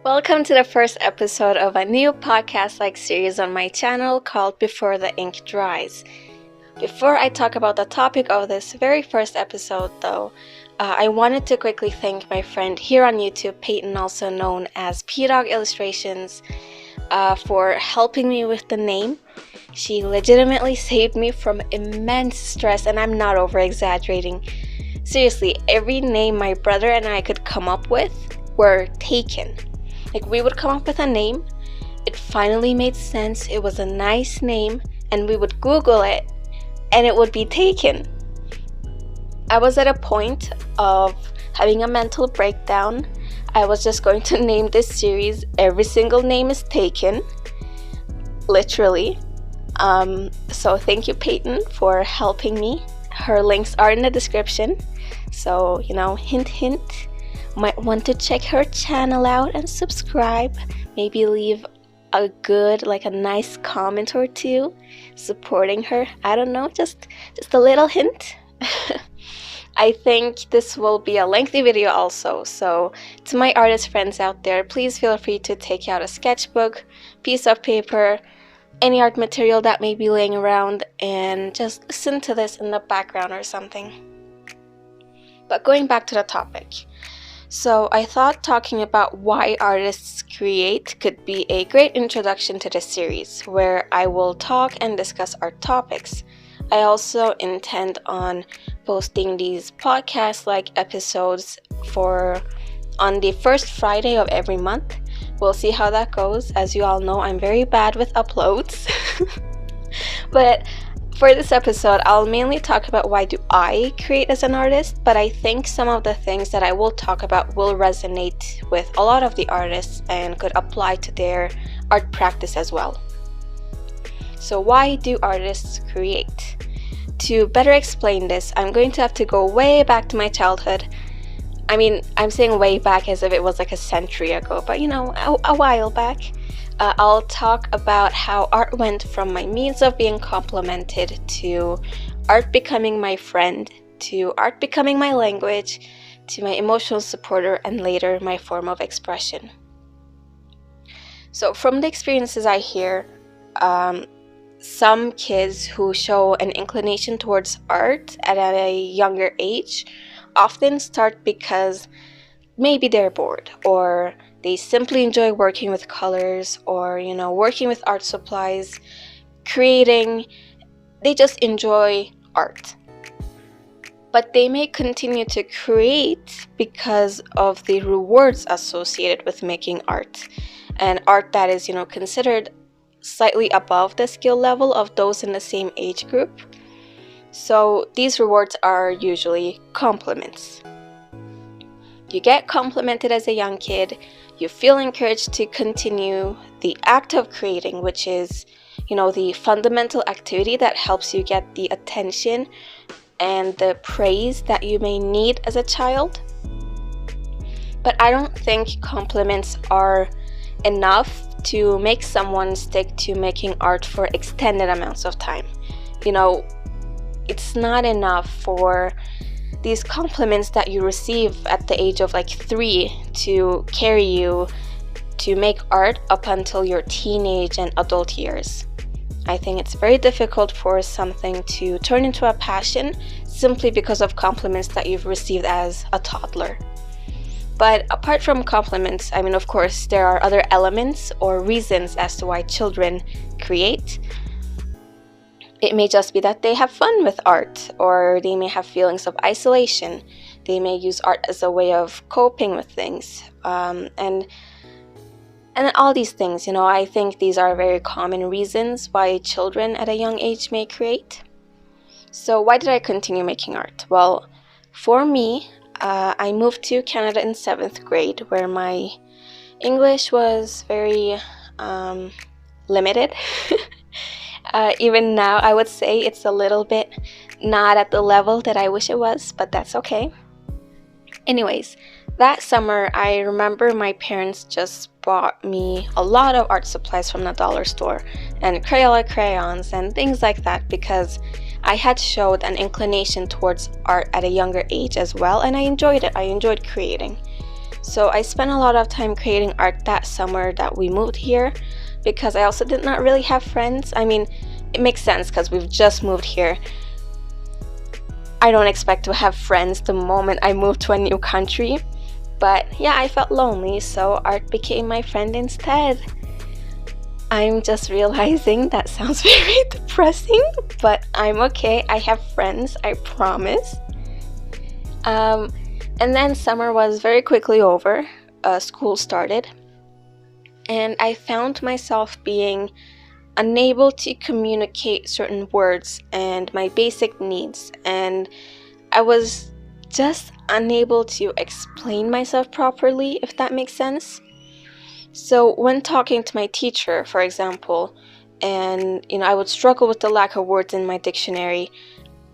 Welcome to the first episode of a new podcast-like series on my channel called Before the Ink Dries. Before I talk about the topic of this very first episode though, I wanted to quickly thank my friend here on YouTube, Peyton, also known as Pdawg Illustrations, for helping me with the name. She legitimately saved me from immense stress, and I'm not over-exaggerating. Seriously, every name my brother and I could come up with were taken. Like, we would come up with a name, it finally made sense, it was a nice name, and we would Google it, and it would be taken. I was at a point of having a mental breakdown. I was just going to name this series Every Single Name is Taken, literally. So thank you, Peyton, for helping me. Her links are in the description, so hint hint. Might want to check her channel out and subscribe. Maybe leave a nice comment or two supporting her. I don't know, just a little hint. I think this will be a lengthy video also, so to my artist friends out there, please feel free to take out a sketchbook, piece of paper, any art material that may be laying around, and just listen to this in the background or something. But going back to the topic. So I thought talking about why artists create could be a great introduction to this series, where I will talk and discuss art topics. I also intend on posting these podcast-like episodes on the first Friday of every month. We'll see how that goes. As you all know, I'm very bad with uploads. But for this episode, I'll mainly talk about why do I create as an artist, but I think some of the things that I will talk about will resonate with a lot of the artists and could apply to their art practice as well. So why do artists create? To better explain this, I'm going to have to go way back to my childhood. I mean, I'm saying way back as if it was like a century ago, but a while back. I'll talk about how art went from my means of being complimented to art becoming my friend, to art becoming my language, to my emotional supporter, and later my form of expression. So from the experiences I hear, some kids who show an inclination towards art at a younger age often start because maybe they're bored, or they simply enjoy working with colors, or working with art supplies, creating. They just enjoy art. But they may continue to create because of the rewards associated with making art, and art that is considered slightly above the skill level of those in the same age group. So these rewards are usually compliments. You get complimented as a young kid, you feel encouraged to continue the act of creating, which is, the fundamental activity that helps you get the attention and the praise that you may need as a child. But I don't think compliments are enough to make someone stick to making art for extended amounts of time. It's not enough for these compliments that you receive at the age of 3 to carry you to make art up until your teenage and adult years. I think it's very difficult for something to turn into a passion simply because of compliments that you've received as a toddler. But apart from compliments, of course, there are other elements or reasons as to why children create. It may just be that they have fun with art, or they may have feelings of isolation. They may use art as a way of coping with things. And all these things, I think these are very common reasons why children at a young age may create. So why did I continue making art? Well, for me, I moved to Canada in 7th grade, where my English was very limited. Even now, I would say it's a little bit not at the level that I wish it was, but that's okay. Anyways, that summer, I remember my parents just bought me a lot of art supplies from the dollar store, and Crayola crayons and things like that, because I had showed an inclination towards art at a younger age as well, and I enjoyed it. I enjoyed creating. So I spent a lot of time creating art that summer that we moved here, because I also did not really have friends. I mean, it makes sense because we've just moved here. I don't expect to have friends the moment I move to a new country. But yeah, I felt lonely, so art became my friend instead. I'm just realizing that sounds very depressing, but I'm okay. I have friends, I promise. And then summer was very quickly over. School started. And I found myself being unable to communicate certain words and my basic needs. And I was just unable to explain myself properly, if that makes sense. So when talking to my teacher, for example, and I would struggle with the lack of words in my dictionary,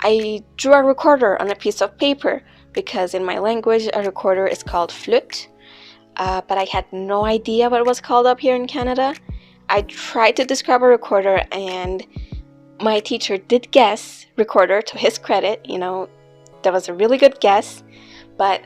I drew a recorder on a piece of paper, because in my language a recorder is called flute, but I had no idea what it was called up here in Canada. I tried to describe a recorder, and my teacher did guess recorder, to his credit. That was a really good guess, but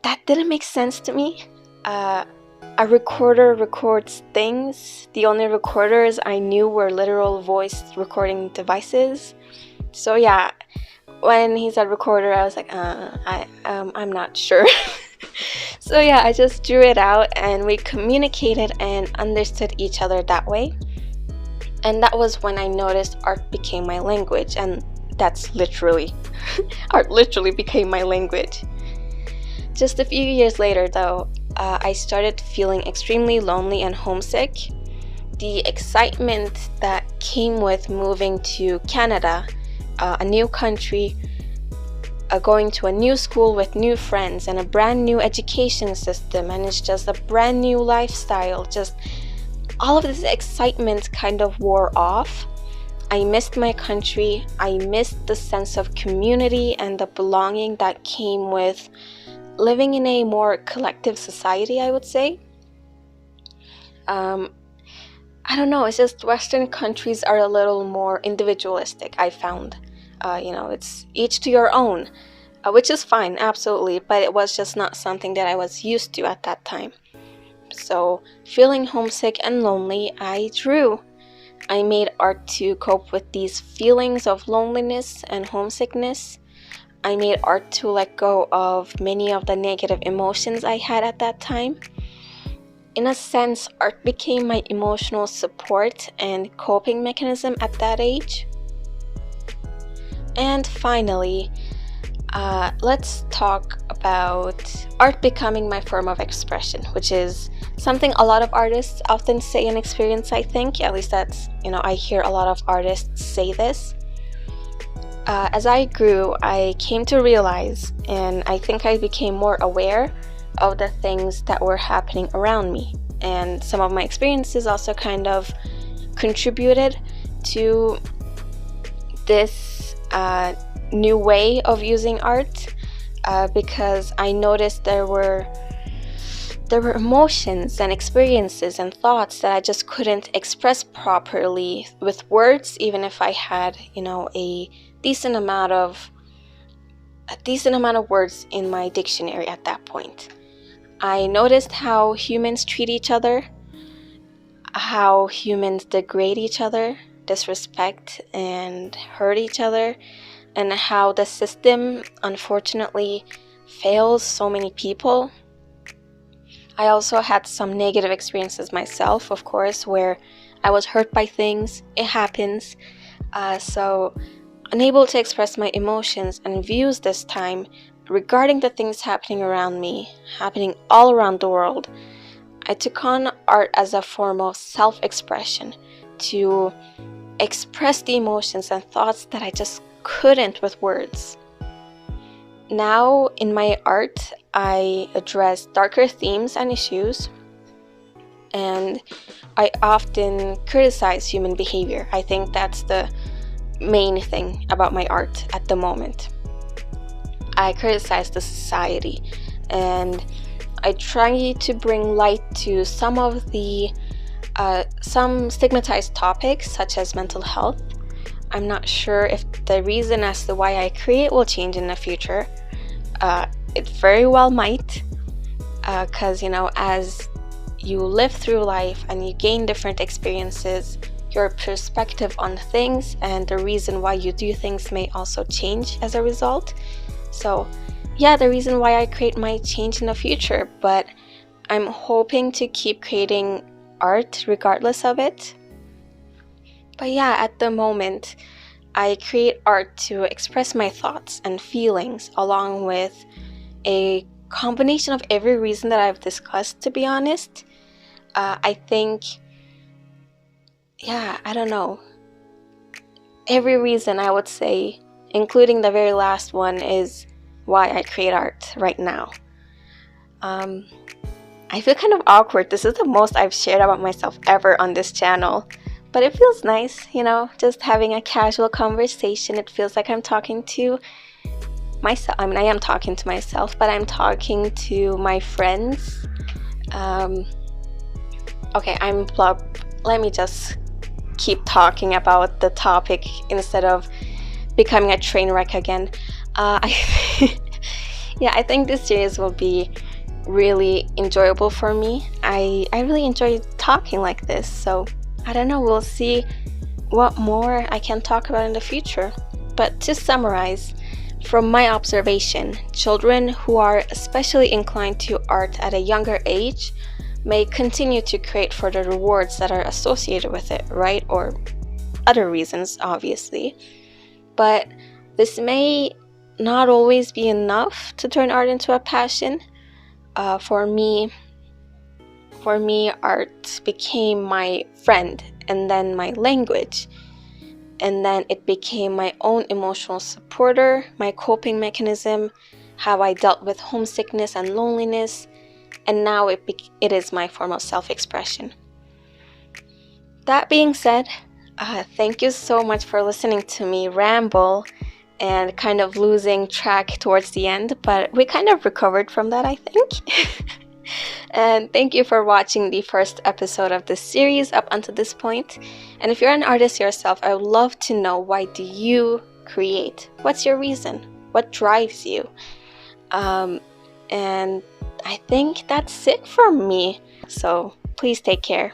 that didn't make sense to me. A recorder records things. The only recorders I knew were literal voice recording devices. So yeah, when he said recorder, I was like, I'm not sure. So yeah, I just drew it out, and we communicated and understood each other that way. And that was when I noticed art became my language, and that's literally, art literally became my language. Just a few years later, though, I started feeling extremely lonely and homesick. The excitement that came with moving to Canada, a new country, going to a new school with new friends and a brand new education system, and it's just a brand new lifestyle, just all of this excitement kind of wore off. I missed my country. I missed the sense of community and the belonging that came with living in a more collective society, I would say. I don't know, it's just Western countries are a little more individualistic, I found. It's each to your own, which is fine, absolutely, but it was just not something that I was used to at that time. So, feeling homesick and lonely, I drew. I made art to cope with these feelings of loneliness and homesickness. I made art to let go of many of the negative emotions I had at that time. In a sense, art became my emotional support and coping mechanism at that age. And finally, let's talk about art becoming my form of expression, which is something a lot of artists often say and experience, I think. At least that's, I hear a lot of artists say this. As I grew, I came to realize, and I think I became more aware of the things that were happening around me. And some of my experiences also kind of contributed to this new way of using art, because I noticed there were emotions and experiences and thoughts that I just couldn't express properly with words, even if I had, a decent amount of words in my dictionary at that point. I noticed how humans treat each other, how humans degrade each other, disrespect and hurt each other, and how the system unfortunately fails so many people. I also had some negative experiences myself, of course, where I was hurt by things. It happens. So unable to express my emotions and views this time regarding the things happening around me, happening all around the world, I took on art as a form of self-expression, to express the emotions and thoughts that I just couldn't with words. Now, in my art, I address darker themes and issues, and I often criticize human behavior. I think that's the main thing about my art at the moment. I criticize the society, and I try to bring light to some of the some stigmatized topics, such as mental health. I'm not sure if the reason as to why I create will change in the future. It very well might. because as you live through life and you gain different experiences, your perspective on things and the reason why you do things may also change as a result. So yeah, the reason why I create might change in the future, but I'm hoping to keep creating art regardless of it. But yeah, at the moment, I create art to express my thoughts and feelings along with a combination of every reason that I've discussed, to be honest. I think, yeah, I don't know. Every reason, I would say, including the very last one, is why I create art right now. I feel kind of awkward. This is the most I've shared about myself ever on this channel. But it feels nice, just having a casual conversation. It feels like I'm talking to myself. I mean, I am talking to myself, but I'm talking to my friends. Okay, let me just keep talking about the topic instead of becoming a train wreck again. Yeah, I think this series will be really enjoyable for me. I really enjoy talking like this, so I don't know, we'll see what more I can talk about in the future. But to summarize, from my observation, children who are especially inclined to art at a younger age may continue to create for the rewards that are associated with it, right? Or other reasons, obviously. But this may not always be enough to turn art into a passion. For me, art became my friend, and then my language, and then it became my own emotional supporter, my coping mechanism, how I dealt with homesickness and loneliness, and now it is my form of self-expression. That being said, thank you so much for listening to me ramble and kind of losing track towards the end, but we kind of recovered from that, I think. And thank you for watching the first episode of this series up until this point. And if you're an artist yourself, I would love to know, why do you create? What's your reason? What drives you? And I think that's it from me. So please take care.